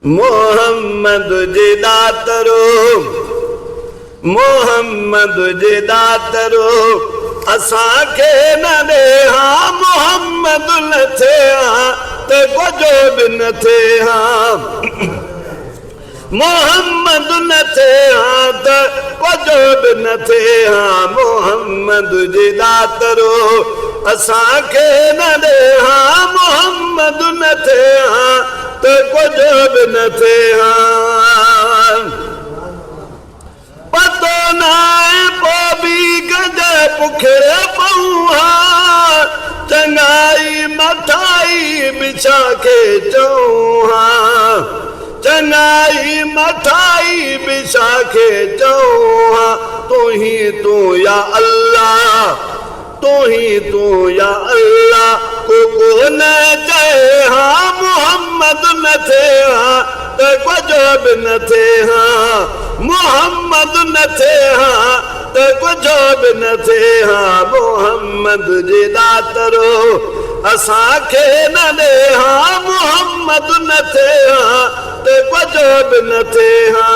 मोहम्मद जे दातरो मोहम्मद जे दातरो असांखे न ॾे हा मोहम्मद न थे हा त कुझु बि न थे हा मोहम्मद न थे हा त कुझु बि न थे हा मोहम्मद जे दातरो असांखे न ॾे हा मोहम्मद न थे हा त कुझु बि न थे हा पतो न आहे पोइ बि कॾहिं पुखिड़े पऊं हा चङाई मथाई बि छा खे चऊं हा चङाई मथाई बि छा खे चऊं हा तूं ही या अल्लाह तूं ही या अल्लाह को न चए हा मोहम्मद न थे हा त कुझु बि न थे हा मोहम्मद न थे हा त कुझु बि न थे हा मोहम्मद जे दातरो असांखे न ॾे हा मोहम्मद न थे हा त कुझु बि न थे हा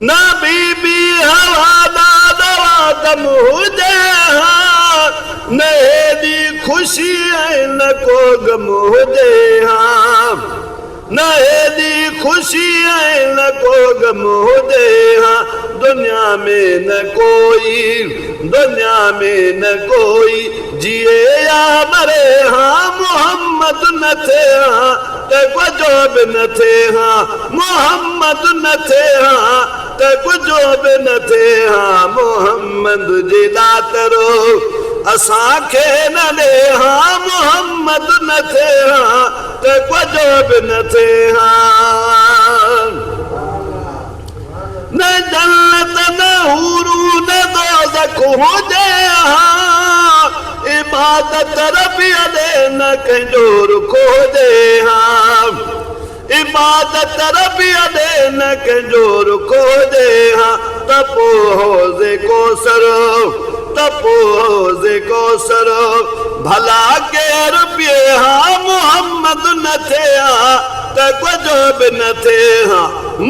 न बीबी हवा दवा दम हुजे हा न हेॾी ख़ुशी ऐं न को गम हुजे हा न हेॾी ख़ुशी ऐं न को गम हुजे हा दुनिया में न कोई जिए या मरे हा मोहम्मद न थे हा त कुझु बि न थे हा मोहम्मद न थे हा त कुझु बि न थे हा मोहम्मद जे दातरो असांखे न ॾे हा मोहम्मद न थे हा त कुझु बि न थे हा न जन्नत न हूरू न दोज़ख हुजे हा इबादत रबीअ ॾे न कंहिंजो रुख हुजे हा इबादत रबीअ ॾे न कंहिंजो रुख हुजे हा त पोइ हौज़े कौसर भला केरु पीए हा मोहम्मद न थे हा त कुझु बि न थे हा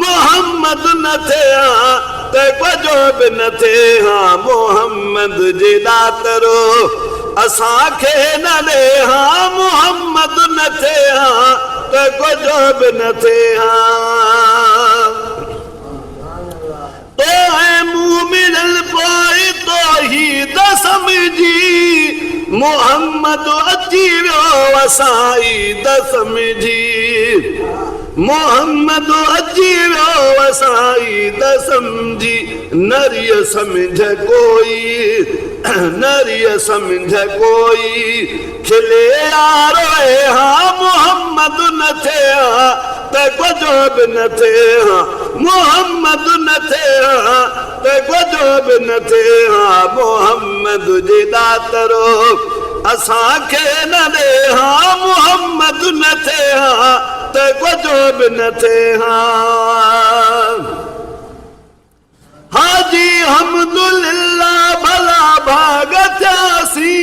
मोहम्मद न थे हा त कुझु बि न थे हा मोहम्मद जे दातरो असांखे न ॾे हा मोहम्मद न थे हा त कुझु बि न थे हा तो है मूमिन पोइ तौहीद समझी मोहम्मद अची वियो वसाईद समझी मोहम्मद अची वियो वसाईद समझी नरिय समझ कोई खिले यारो हा मोहम्मद न थे हा त कुझु बि न थे हा मोहम्मद न थे हा त कुझु बि न थे हा मोहम्मद जे दातरो असांखे न ॾे हा मोहम्मद न थे हा त कुझु बि न थे हा हाजी हमदुलिल्लाह भला भाग थियासी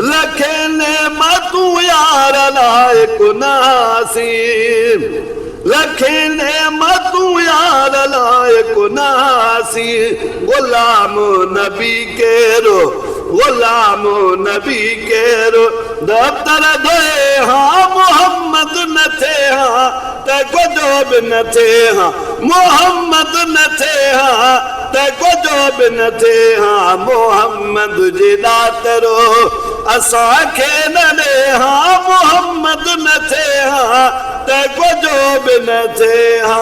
लखे नेमतूं यार लाइ कुनासी लखे नेमतूं यार लाइ कुनासी गुलाम नबी केरो दफ्तर धोए हा मोहम्मद न थे हा त कुझु बि न थे हा मोहम्मद न थे हा त कुझु बि न थे हा मोहम्मद जे दातरो असांखे न ॾे हा मोहम्मद न थे हा त कुझु बि न थे हा